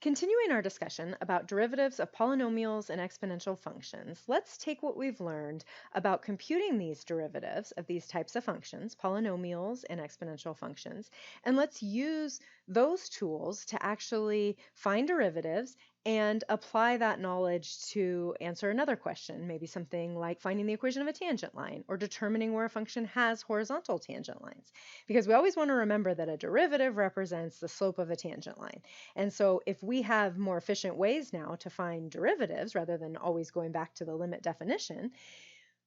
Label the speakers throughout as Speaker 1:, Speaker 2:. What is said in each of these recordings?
Speaker 1: Continuing our discussion about derivatives of polynomials and exponential functions, let's take what we've learned about computing these derivatives of these types of functions, polynomials and exponential functions, and let's use those tools to actually find derivatives and apply that knowledge to answer another question, maybe something like finding the equation of a tangent line or determining where a function has horizontal tangent lines. Because we always want to remember that a derivative represents the slope of a tangent line. And so if we have more efficient ways now to find derivatives rather than always going back to the limit definition,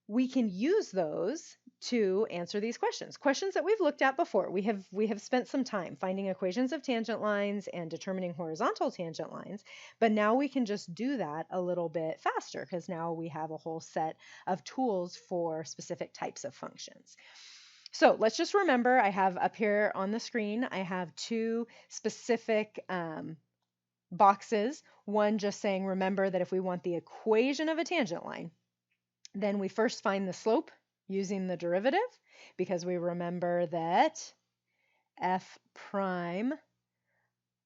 Speaker 1: we can use those to answer these questions. Questions that we've looked at before. We have spent some time finding equations of tangent lines and determining horizontal tangent lines, but now we can just do that a little bit faster because now we have a whole set of tools for specific types of functions. So let's just remember, I have up here on the screen, I have two specific boxes. One just saying, remember that if we want the equation of a tangent line, then we first find the slope using the derivative, because we remember that f prime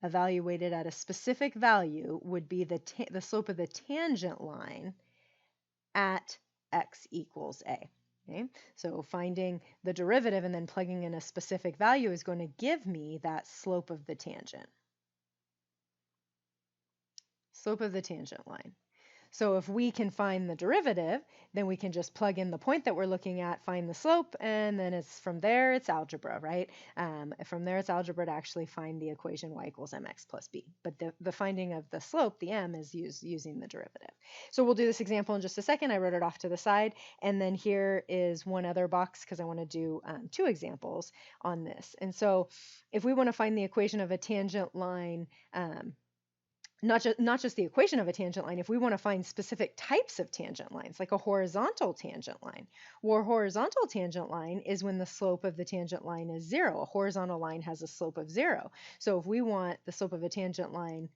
Speaker 1: evaluated at a specific value would be the slope of the tangent line at x equals a. Okay? So finding the derivative and then plugging in a specific value is going to give me that slope of the tangent. Slope of the tangent line. So if we can find the derivative, then we can just plug in the point that we're looking at, find the slope, and then from there it's algebra, right? From there it's algebra to actually find the equation y equals mx plus b. But the finding of the slope, the m, is using the derivative. So we'll do this example in just a second. I wrote it off to the side. And then here is one other box because I want to do two examples on this. And so if we want to find the equation of a tangent line, not just the equation of a tangent line, if we want to find specific types of tangent lines, like a horizontal tangent line. Well, a horizontal tangent line is when the slope of the tangent line is 0. A horizontal line has a slope of 0. So if we want the slope of a tangent line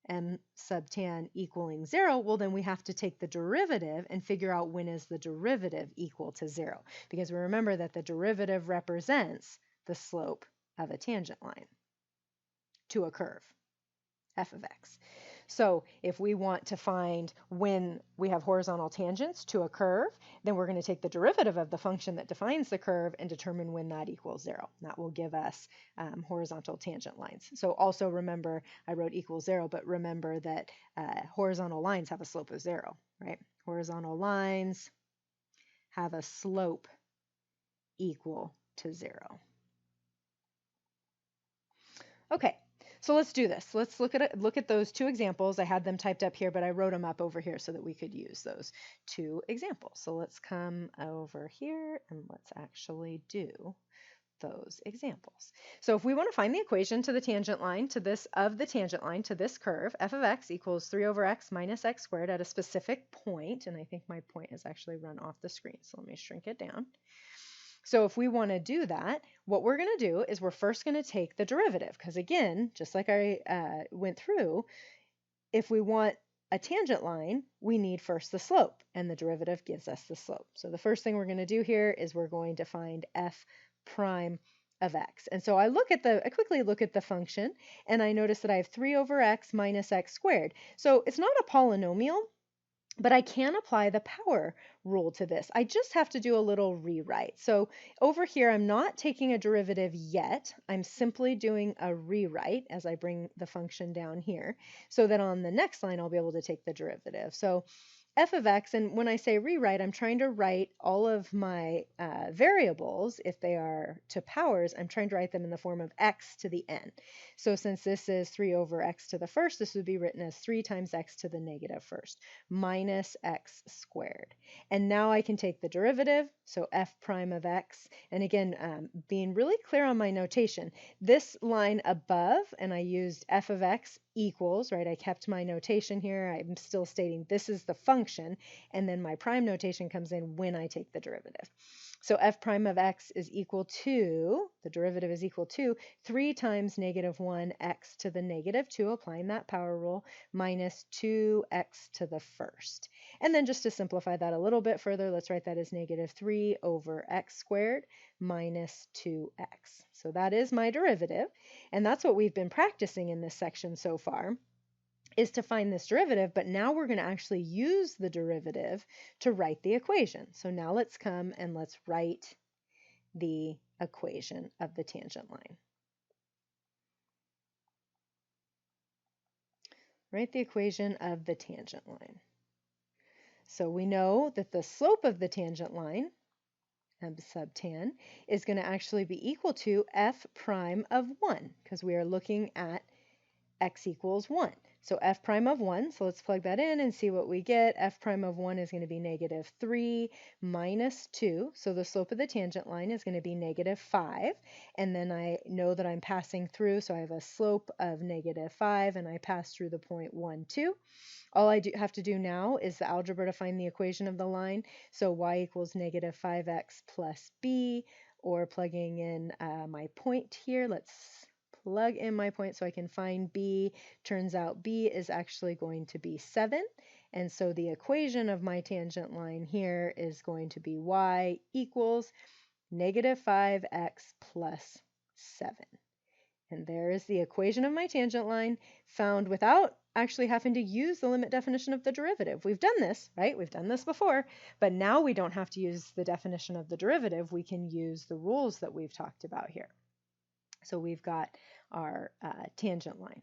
Speaker 1: m sub tan equaling 0, well, then we have to take the derivative and figure out when is the derivative equal to 0. Because we remember that the derivative represents the slope of a tangent line to a curve, f of x. So if we want to find when we have horizontal tangents to a curve, then we're going to take the derivative of the function that defines the curve and determine when that equals 0. That will give us horizontal tangent lines. So also remember, I wrote equals 0, but remember that horizontal lines have a slope of 0, right? Horizontal lines have a slope equal to 0. Okay. So let's do this. Let's look at those two examples. I had them typed up here, but I wrote them up over here so that we could use those two examples. So let's come over here and let's actually do those examples. So if we want to find the equation to the tangent line to this curve, f of x equals 3 over x minus x squared at a specific point, and I think my point has actually run off the screen, so let me shrink it down. So if we want to do that, what we're going to do is we're first going to take the derivative, because again, just like I went through, if we want a tangent line, we need first the slope, and the derivative gives us the slope. So the first thing we're going to do here is we're going to find f prime of x. And so I quickly look at the function, and I notice that I have 3 over x minus x squared. So it's not a polynomial, but I can apply the power rule to this. I just have to do a little rewrite. So over here, I'm not taking a derivative yet. I'm simply doing a rewrite as I bring the function down here so that on the next line, I'll be able to take the derivative. So f of x, and when I say rewrite, I'm trying to write all of my variables, if they are to powers, I'm trying to write them in the form of x to the n. So since this is 3 over x to the first, this would be written as 3 times x to the negative first, minus x squared. And now I can take the derivative, so f prime of x, and again, being really clear on my notation, this line above, and I used f of x equals, right? I kept my notation here. I'm still stating this is the function, and then my prime notation comes in when I take the derivative. So f prime of x is equal to, the derivative is equal to 3 times negative 1 x to the negative 2, applying that power rule, minus 2x to the first. And then just to simplify that a little bit further, let's write that as negative 3 over x squared minus 2x. So that is my derivative, and that's what we've been practicing in this section so far. is to find this derivative, but now we're going to actually use the derivative to write the equation. So now let's come and let's write the equation of the tangent line. Write the equation of the tangent line. So we know that the slope of the tangent line, m sub tan, is going to actually be equal to f prime of 1, because we are looking at x equals 1. So f prime of 1, so let's plug that in and see what we get. F prime of 1 is going to be negative 3 minus 2. So the slope of the tangent line is going to be negative 5. And then I know that I'm passing through, so I have a slope of negative 5, and I pass through the point 1, 2. All I have to do now is the algebra to find the equation of the line. So y equals negative 5x plus b, or plugging in my point here. Let's plug in my point so I can find b. Turns out b is actually going to be 7. And so the equation of my tangent line here is going to be y equals negative 5x plus 7. And there is the equation of my tangent line found without actually having to use the limit definition of the derivative. We've done this, right? We've done this before, but now we don't have to use the definition of the derivative. We can use the rules that we've talked about here. So we've got our tangent line.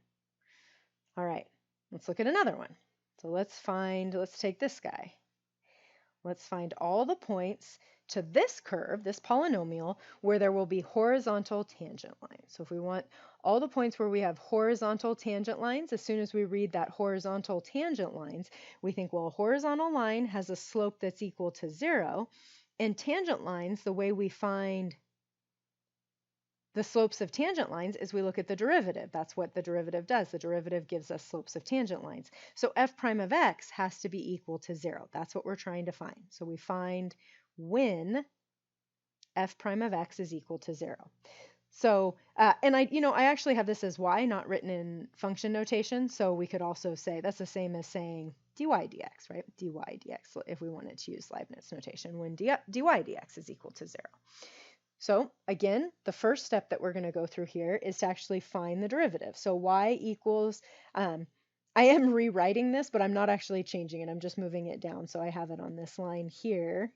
Speaker 1: All right, let's look at another one. So let's take this guy. Let's find all the points to this curve, this polynomial, where there will be horizontal tangent lines. So if we want all the points where we have horizontal tangent lines, as soon as we read that horizontal tangent lines, we think, well, a horizontal line has a slope that's equal to 0, and tangent lines, the way we find the slopes of tangent lines is we look at the derivative. That's what the derivative does. The derivative gives us slopes of tangent lines. So f prime of x has to be equal to 0. That's what we're trying to find. So we find when f prime of x is equal to 0. So, and I actually have this as y, not written in function notation. So we could also say that's the same as saying dy dx, right? dy dx, if we wanted to use Leibniz notation, when dy dx is equal to 0. So again, the first step that we're going to go through here is to actually find the derivative. So y equals, I am rewriting this, but I'm not actually changing it. I'm just moving it down. So I have it on this line here,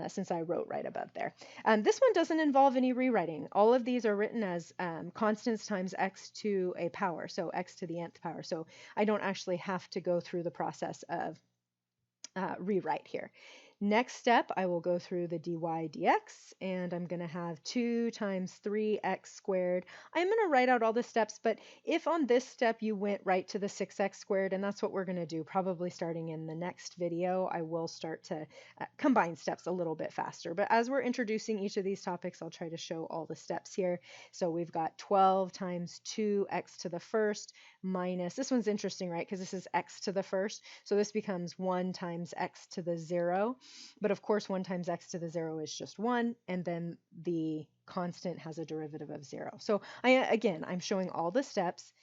Speaker 1: since I wrote right above there. This one doesn't involve any rewriting. All of these are written as constants times x to a power, so x to the nth power. So I don't actually have to go through the process of rewrite here. Next step, I will go through the dy dx, and I'm going to have 2 times 3x squared. I'm going to write out all the steps, but if on this step you went right to the 6x squared, and that's what we're going to do, probably starting in the next video, I will start to combine steps a little bit faster. But as we're introducing each of these topics, I'll try to show all the steps here. So we've got 12 times 2x to the first minus, this one's interesting, right? Because this is x to the first. So this becomes 1 times x to the 0. But of course, 1 times x to the 0 is just 1, and then the constant has a derivative of 0. So I'm showing all the steps,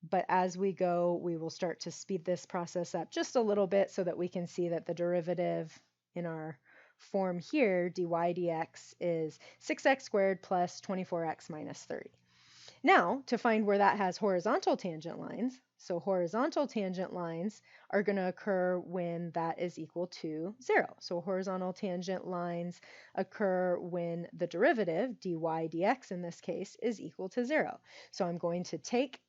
Speaker 1: but as we go, we will start to speed this process up just a little bit so that we can see that the derivative in our form here, dy dx, is 6x squared plus 24x minus 30. Now, to find where that has horizontal tangent lines, so horizontal tangent lines are going to occur when that is equal to 0. So horizontal tangent lines occur when the derivative, dy dx in this case, is equal to 0. So I'm going to take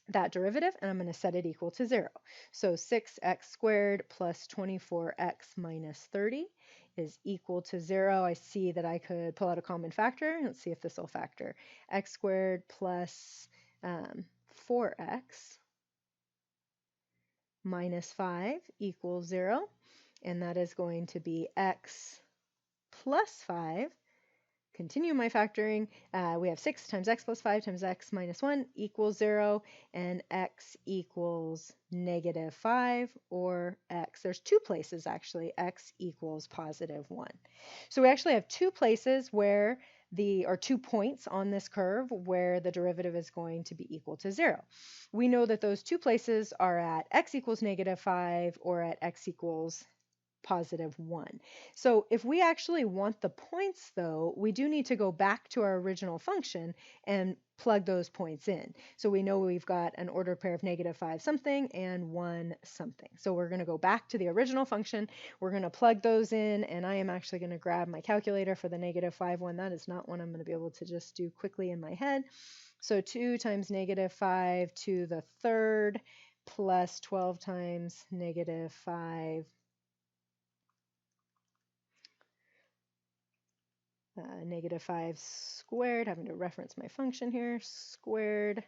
Speaker 1: that derivative and I'm going to set it equal to 0. So 6x squared plus 24x minus 30 is equal to 0. I see that I could pull out a common factor. Let's see if this will factor. X squared plus 4x minus 5 equals 0. And that is going to be x plus 5. Continue my factoring. We have 6 times x plus 5 times x minus 1 equals 0, and x equals negative 5, or x, there's 2 places actually, x equals positive 1. So we actually have 2 places where or 2 points on this curve where the derivative is going to be equal to 0. We know that those 2 places are at x equals negative 5 or at x equals positive 1. So if we actually want the points, though, we do need to go back to our original function and plug those points in. So we know we've got an ordered pair of -5 something and 1 something. So we're going to go back to the original function. We're going to plug those in, and I am actually going to grab my calculator for the -5 one. That is not one I'm going to be able to just do quickly in my head. So 2 times -5 to the third plus 12 times -5 -5 squared, having to reference my function here, squared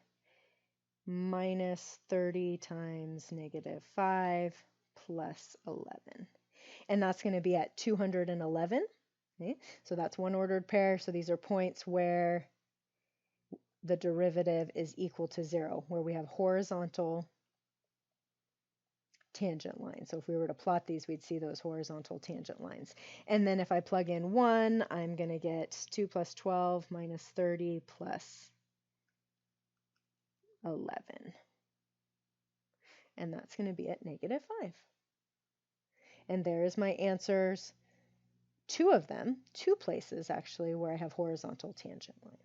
Speaker 1: minus 30 times -5 plus 11. And that's going to be at 211. Okay? So that's one ordered pair. So these are points where the derivative is equal to 0, where we have horizontal tangent lines. So if we were to plot these, we'd see those horizontal tangent lines. And then if I plug in 1, I'm going to get 2 plus 12 minus 30 plus 11. And that's going to be at -5. And there's my answers, 2 of them, 2 places actually where I have horizontal tangent lines.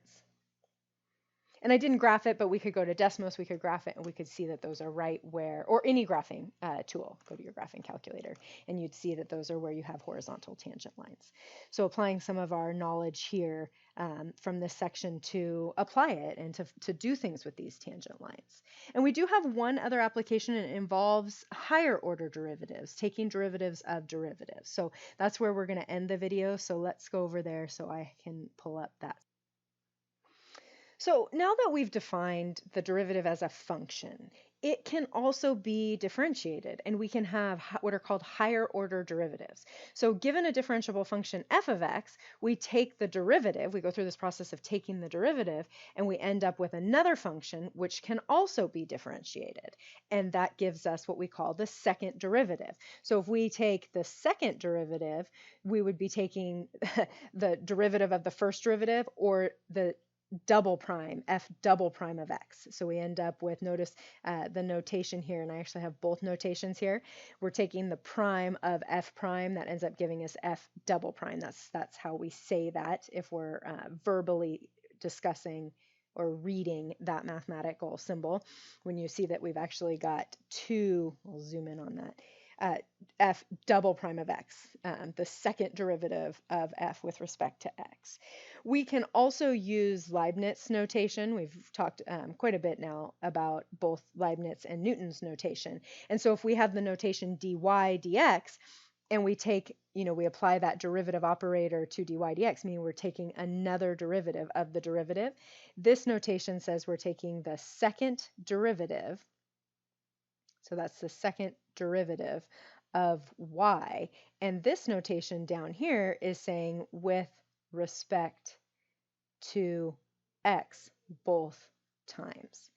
Speaker 1: And I didn't graph it, but we could go to Desmos, we could graph it, and we could see that those are right where, or any graphing tool, go to your graphing calculator, and you'd see that those are where you have horizontal tangent lines. So applying some of our knowledge here from this section to apply it and to do things with these tangent lines. And we do have one other application, and it involves higher order derivatives, taking derivatives of derivatives. So that's where we're going to end the video. So let's go over there so I can pull up that. So now that we've defined the derivative as a function, it can also be differentiated, and we can have what are called higher order derivatives. So given a differentiable function f of x, we take the derivative, we go through this process of taking the derivative, and we end up with another function which can also be differentiated. And that gives us what we call the second derivative. So if we take the second derivative, we would be taking the derivative of the first derivative, or the double prime, f double prime of x. So we end up with, notice the notation here, and I actually have both notations here. We're taking the prime of f prime, that ends up giving us f double prime. That's how we say that if we're verbally discussing or reading that mathematical symbol. When you see that we've actually got two, we'll zoom in on that, f double prime of x, the second derivative of f with respect to x. We can also use Leibniz notation. We've talked quite a bit now about both Leibniz and Newton's notation. And so if we have the notation dy dx, and we take, we apply that derivative operator to dy dx, meaning we're taking another derivative of the derivative. This notation says we're taking the second derivative. So that's the second derivative of y. And this notation down here is saying with respect to x both times.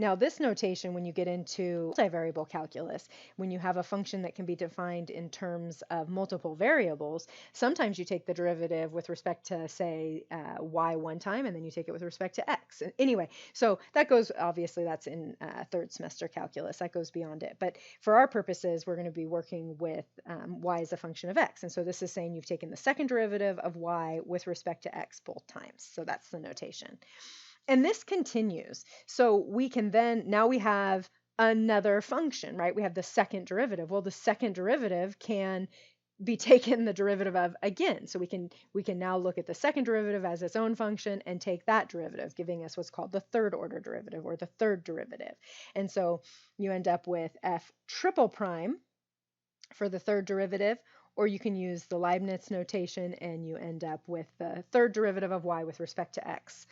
Speaker 1: Now this notation, when you get into multivariable calculus, when you have a function that can be defined in terms of multiple variables, sometimes you take the derivative with respect to, say, y one time, and then you take it with respect to x. Anyway, so that goes, obviously that's in third semester calculus, that goes beyond it. But for our purposes, we're going to be working with y as a function of x. And so this is saying you've taken the second derivative of y with respect to x both times. So that's the notation. And this continues. So we can then, now we have another function, right? We have the second derivative. Well, the second derivative can be taken the derivative of again. So we can now look at the second derivative as its own function and take that derivative, giving us what's called the third order derivative, or the third derivative. And so you end up with f triple prime for the third derivative, or you can use the Leibniz notation and you end up with the third derivative of y with respect to x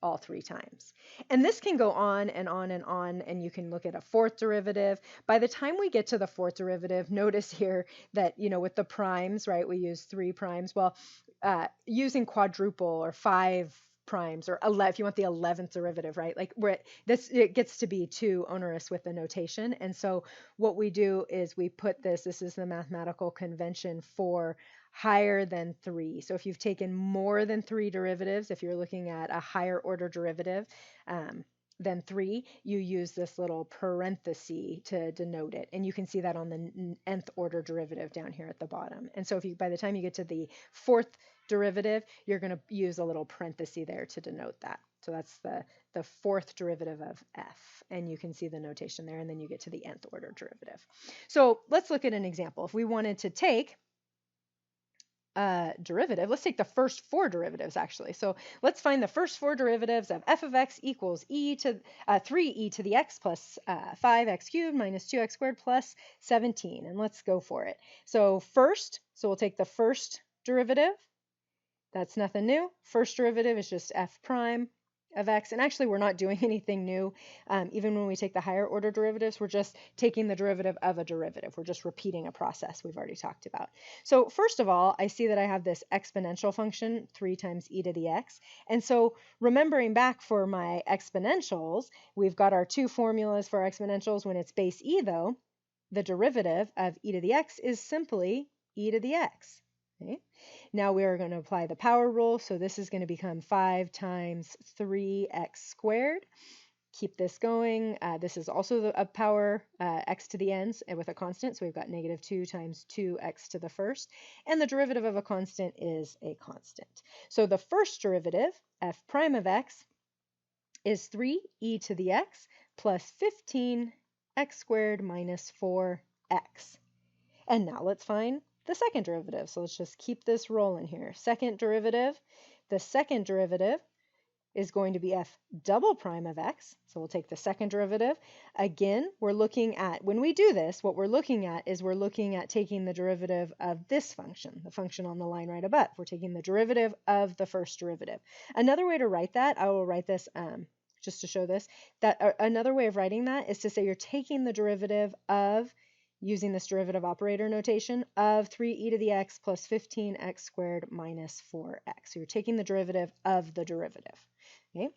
Speaker 1: all three times. And this can go on and on and on, and you can look at a fourth derivative. By the time we get to the fourth derivative, notice here that, with the primes, right, we use 3 primes. Well, using quadruple or 5 primes, or 11, if you want the 11th derivative, right, like it gets to be too onerous with the notation. And so what we do is we put this is the mathematical convention for higher than 3. So if you've taken more than 3 derivatives, if you're looking at a higher order derivative, than 3, you use this little parenthesis to denote it. And you can see that on the nth order derivative down here at the bottom. And so if you, by the time you get to the fourth derivative, you're going to use a little parenthesis there to denote that. So that's the fourth derivative of f. And you can see the notation there, and then you get to the nth order derivative. So let's look at an example. If we wanted to take derivative, let's take the first 4 derivatives actually. So let's find the first 4 derivatives of f of x equals 3e to the x plus 5x cubed minus 2x squared plus 17. And let's go for it. So we'll take the first derivative. That's nothing new. First derivative is just f prime of x. And actually, we're not doing anything new. Even when we take the higher order derivatives, we're just taking the derivative of a derivative. We're just repeating a process we've already talked about. So first of all, I see that I have this exponential function, 3 times e to the x. And so remembering back for my exponentials, we've got our 2 formulas for exponentials. When it's base e, though, the derivative of e to the x is simply e to the x. Okay. Now we are going to apply the power rule. So this is going to become 5 times 3x squared. Keep this going. This is also a power x to the n's with a constant. So we've got negative 2 times 2x to the first. And the derivative of a constant is a constant. So the first derivative, f prime of x, is 3e to the x plus 15x squared minus 4x. And now let's find the second derivative. So let's just keep this rolling here. Second derivative, the second derivative is going to be f double prime of x. So we'll take the second derivative. Again, we're looking at, when we do this, what we're looking at is we're looking at taking the derivative of this function, the function on the line right above. We're taking the derivative of the first derivative. Another way to write that, I will write this just to show this, that another way of writing that is to say you're taking the derivative of, using this derivative operator notation, of 3e to the x plus 15x squared minus 4x. So you're taking the derivative of the derivative. Okay.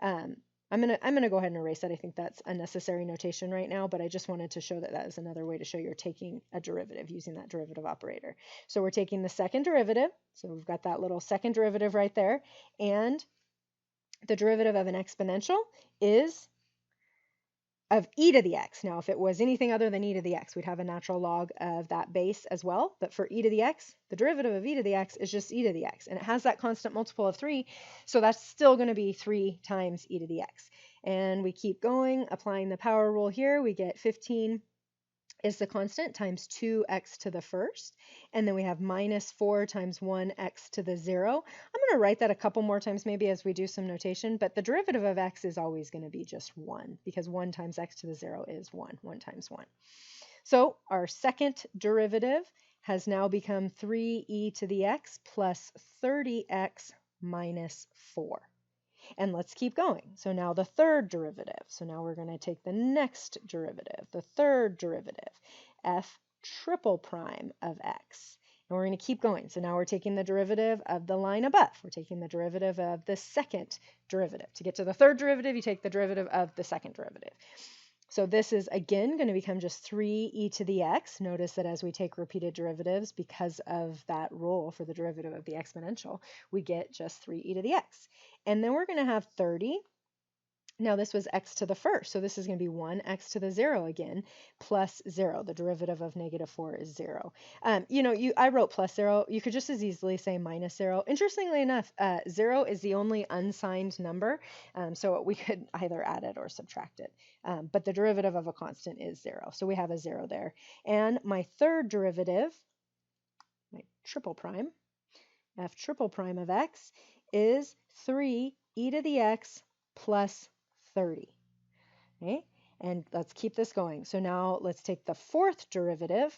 Speaker 1: I'm gonna go ahead and erase that. I think that's unnecessary notation right now, but I just wanted to show that that is another way to show you're taking a derivative using that derivative operator. So we're taking the second derivative. So we've got that little second derivative right there, and the derivative of an exponential is of e to the x. Now, if it was anything other than e to the x, we'd have a natural log of that base as well. But for e to the x, the derivative of e to the x is just e to the x. And it has that constant multiple of 3, so that's still going to be 3 times e to the x. And we keep going, applying the power rule here. We get 15 is the constant times 2x to the first. And then we have minus 4 times 1x to the 0. I'm going to write that a couple more times maybe as we do some notation, but the derivative of x is always going to be just 1 because 1 times x to the 0 is 1, 1 times 1. So our second derivative has now become 3e to the x plus 30x minus 4. And let's keep going. So now the third derivative. So now we're going to take the next derivative, the third derivative, f triple prime of x. And we're going to keep going. So now we're taking the derivative of the line above. We're taking the derivative of the second derivative. To get to the third derivative, you take the derivative of the second derivative. So this is, again, going to become just 3e to the x. Notice that as we take repeated derivatives, because of that rule for the derivative of the exponential, we get just 3e to the x. And then we're going to have 30. Now this was x to the first, so this is going to be 1x to the 0 again, plus 0. The derivative of negative 4 is 0. I wrote plus 0. You could just as easily say minus 0. Interestingly enough, 0 is the only unsigned number, so we could either add it or subtract it. But the derivative of a constant is 0, so we have a 0 there. And my third derivative, my triple prime, f triple prime of x, is 3e to the x plus 30. Okay, and let's keep this going. So now let's take the fourth derivative.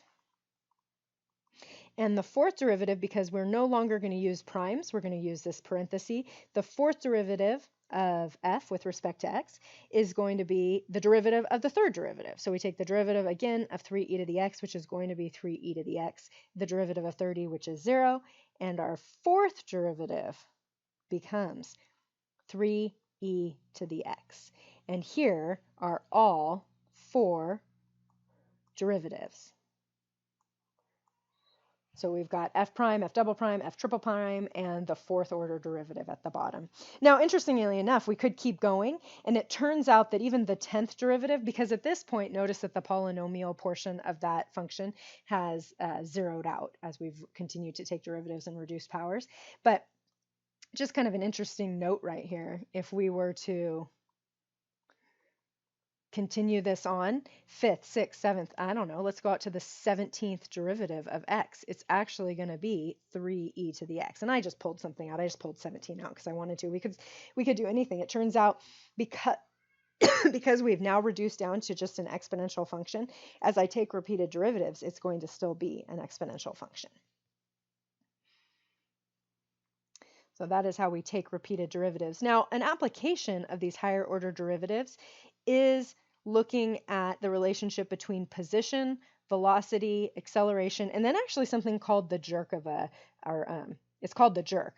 Speaker 1: And the fourth derivative, because we're no longer going to use primes, we're going to use this parenthesis. The fourth derivative of f with respect to x is going to be the derivative of the third derivative. So we take the derivative again of 3e to the x, which is going to be 3e to the x, the derivative of 30, which is 0, and our fourth derivative becomes 3e to the x. And here are all 4 derivatives. So we've got f prime, f double prime, f triple prime, and the fourth order derivative at the bottom. Now, interestingly enough, we could keep going, and it turns out that even the 10th derivative, because at this point, notice that the polynomial portion of that function has zeroed out as we've continued to take derivatives and reduce powers. But just kind of an interesting note right here, if we were to continue this on, 5th, 6th, 7th, I don't know, let's go out to the 17th derivative of x. It's actually going to be 3e to the x. And I just pulled something out. I just pulled 17 out because I wanted to. We could do anything. It turns out because because we've now reduced down to just an exponential function, as I take repeated derivatives, it's going to still be an exponential function. So that is how we take repeated derivatives. Now, an application of these higher order derivatives is looking at the relationship between position, velocity, acceleration, and then actually something called the jerk of it's called the jerk,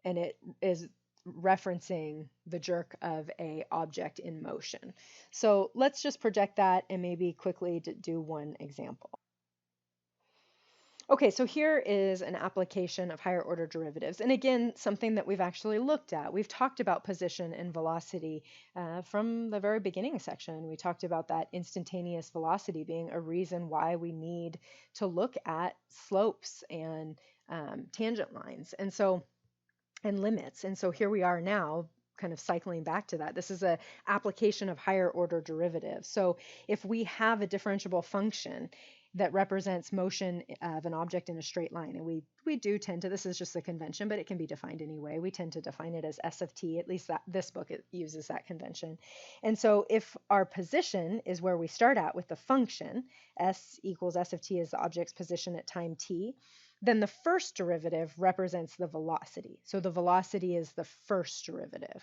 Speaker 1: and it is referencing the jerk of a object in motion. So let's just project that and maybe quickly do one example. Okay, so here is an application of higher order derivatives. And again, something that we've actually looked at. We've talked about position and velocity from the very beginning section. We talked about that instantaneous velocity being a reason why we need to look at slopes and tangent lines and limits. And so here we are now, kind of cycling back to that. This is an application of higher order derivatives. So if we have a differentiable function that represents motion of an object in a straight line, and we do tend to, this is just a convention, but it can be defined anyway. We tend to define it as s of t, at least this book it uses that convention. And so if our position is where we start at with the function, s equals s of t is the object's position at time t, then the first derivative represents the velocity. So the velocity is the first derivative,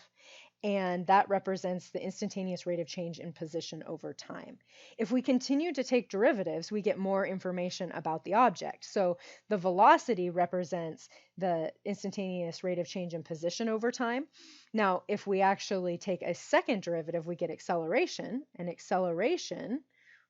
Speaker 1: and that represents the instantaneous rate of change in position over time. If we continue to take derivatives, we get more information about the object. So the velocity represents the instantaneous rate of change in position over time. Now, if we actually take a second derivative, we get acceleration, and acceleration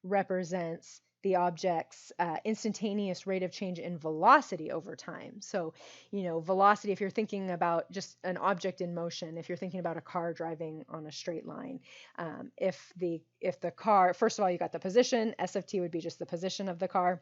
Speaker 1: represents the object's instantaneous rate of change in velocity over time. So, velocity, if you're thinking about just an object in motion, if you're thinking about a car driving on a straight line, if the car, first of all, you got the position, s of t would be just the position of the car.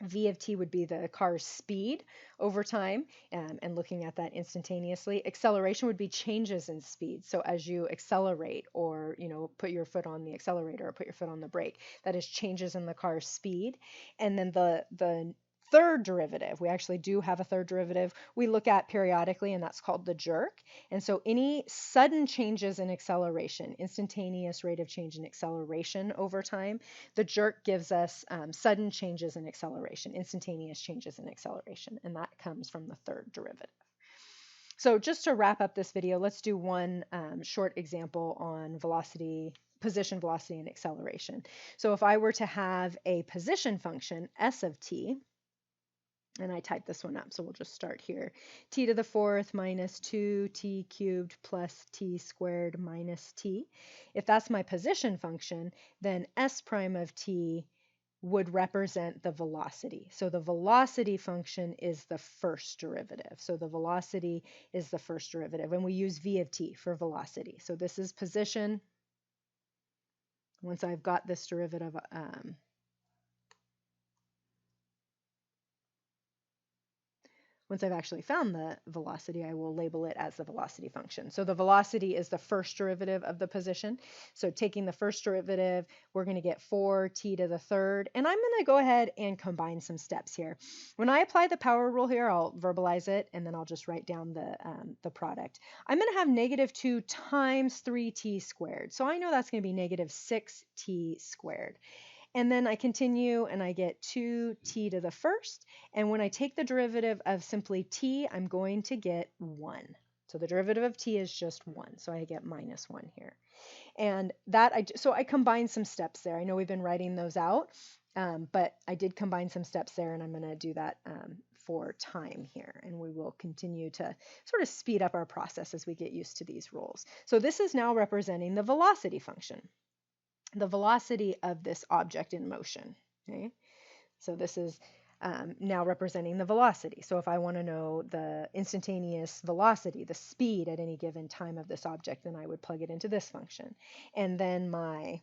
Speaker 1: V of t would be the car's speed over time, and looking at that instantaneously. Acceleration would be changes in speed. So as you accelerate or, put your foot on the accelerator or put your foot on the brake, that is changes in the car's speed. And then the third derivative, we actually do have a third derivative we look at periodically, and that's called the jerk. And so any sudden changes in acceleration, instantaneous rate of change in acceleration over time, the jerk gives us sudden changes in acceleration, instantaneous changes in acceleration, and that comes from the third derivative. So just to wrap up this video, let's do one short example on velocity, position, velocity, and acceleration. So if I were to have a position function, s of t, and I typed this one up, so we'll just start here. T to the fourth minus 2t cubed plus t squared minus t. If that's my position function, then s prime of t would represent the velocity. So the velocity function is the first derivative. So the velocity is the first derivative, and we use v of t for velocity. So this is position. Once I've got this derivative, once I've actually found the velocity, I will label it as the velocity function. So the velocity is the first derivative of the position. So taking the first derivative, we're going to get 4t to the third. And I'm going to go ahead and combine some steps here. When I apply the power rule here, I'll verbalize it, and then I'll just write down the product. I'm going to have negative 2 times 3t squared. So I know that's going to be negative 6t squared. And then I continue and I get 2t to the first. And when I take the derivative of simply t, I'm going to get 1. So the derivative of t is just 1. So I get minus 1 here. And so I combined some steps there. I know we've been writing those out, but I did combine some steps there, and I'm going to do that for time here. And we will continue to sort of speed up our process as we get used to these rules. So this is now representing the velocity function, the velocity of this object in motion. Okay? So this is now representing the velocity. So if I want to know the instantaneous velocity, the speed at any given time of this object, then I would plug it into this function. And then my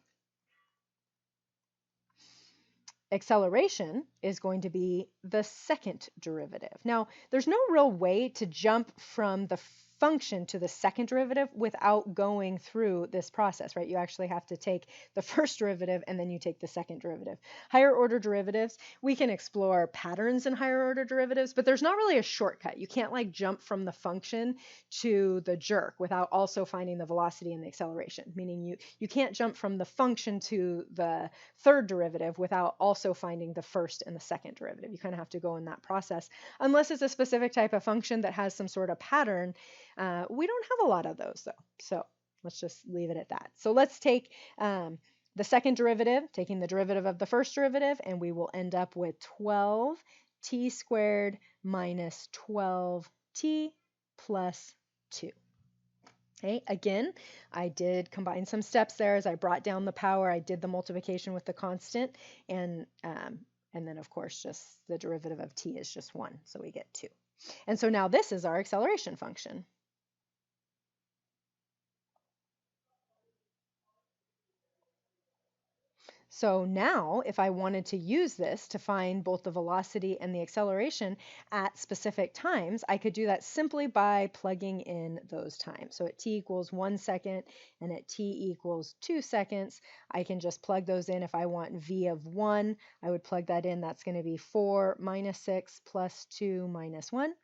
Speaker 1: acceleration is going to be the second derivative. Now, there's no real way to jump from the function to the second derivative without going through this process, right? You actually have to take the first derivative and then you take the second derivative. Higher order derivatives, we can explore patterns in higher order derivatives, but there's not really a shortcut. You can't like jump from the function to the jerk without also finding the velocity and the acceleration, meaning you can't jump from the function to the third derivative without also finding the first and the second derivative. You kind of have to go in that process, unless it's a specific type of function that has some sort of pattern. We don't have a lot of those though, so let's just leave it at that. So let's take the second derivative, taking the derivative of the first derivative, and we will end up with 12t squared minus 12t plus 2. Okay, again, I did combine some steps there as I brought down the power. I did the multiplication with the constant, and then of course just the derivative of t is just 1, so we get 2. And so now this is our acceleration function. So now if I wanted to use this to find both the velocity and the acceleration at specific times, I could do that simply by plugging in those times. So at t equals 1 second and at t equals 2 seconds, I can just plug those in. If I want v of 1, I would plug that in. That's going to be 4 minus 6 plus 2 minus 1.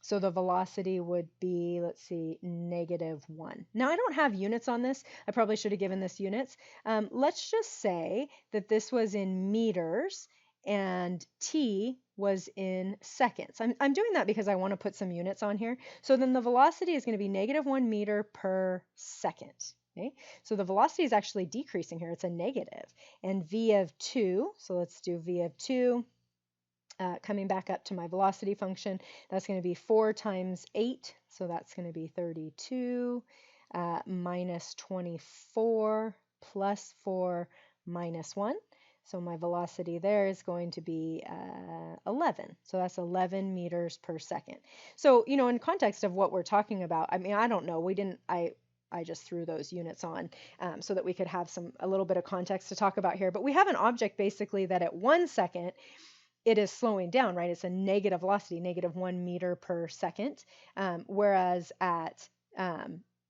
Speaker 1: So the velocity would be, let's see, -1. Now I don't have units on this. I probably should have given this units. Let's just say that this was in meters and t was in seconds. I'm doing that because I want to put some units on here. So then the velocity is going to be -1 meter per second. Okay, so the velocity is actually decreasing here. It's a negative. And v of 2, so let's do v of 2. Coming back up to my velocity function, that's going to be 4 times 8, so that's going to be 32, minus 24 plus 4 minus 1. So my velocity there is going to be 11. So that's 11 meters per second. So, you know, in context of what we're talking about, I mean, I don't know. I just threw those units on so that we could have a little bit of context to talk about here. But we have an object basically that at 1 second, it is slowing down, right? It's a negative velocity, -1 meter per second. Whereas at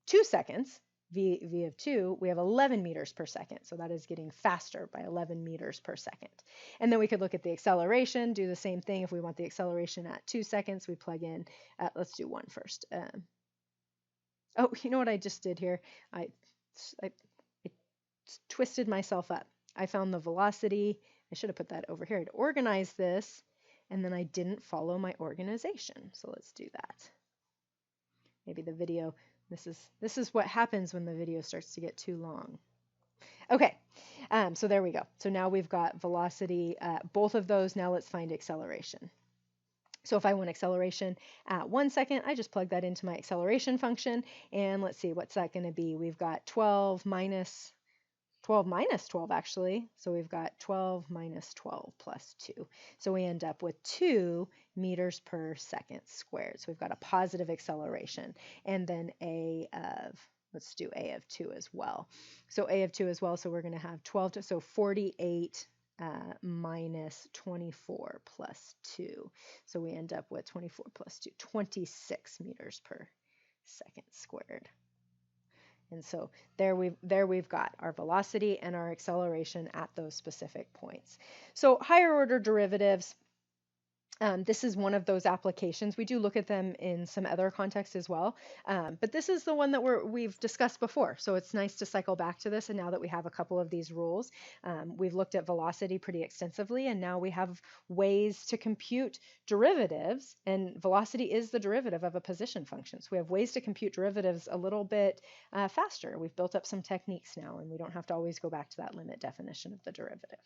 Speaker 1: 2 seconds, v of 2, we have 11 meters per second. So that is getting faster by 11 meters per second. And then we could look at the acceleration, do the same thing. If we want the acceleration at 2 seconds, we plug in, let's do 1 first. Oh, you know what I just did here? I twisted myself up. I found the velocity. I should have put that over here. I'd organized this, and then I didn't follow my organization. So let's do that. Maybe the video, this is what happens when the video starts to get too long. Okay, so there we go. So now we've got velocity, both of those. Now let's find acceleration. So if I want acceleration at 1 second, I just plug that into my acceleration function. And let's see, what's that going to be? We've got 12 minus 12 actually. So we've got 12 minus 12 plus 2. So we end up with 2 meters per second squared. So we've got a positive acceleration. And then let's do a of 2 as well. So a of 2 as well. So we're going to have 12, so 48 minus 24 plus 2. So we end up with 24 plus 2, 26 meters per second squared. And so there we've got our velocity and our acceleration at those specific points. So higher order derivatives, this is one of those applications. We do look at them in some other contexts as well, but this is the one that we've discussed before. So it's nice to cycle back to this. And now that we have a couple of these rules, we've looked at velocity pretty extensively, and now we have ways to compute derivatives, and velocity is the derivative of a position function. So we have ways to compute derivatives a little bit faster. We've built up some techniques now, and we don't have to always go back to that limit definition of the derivative.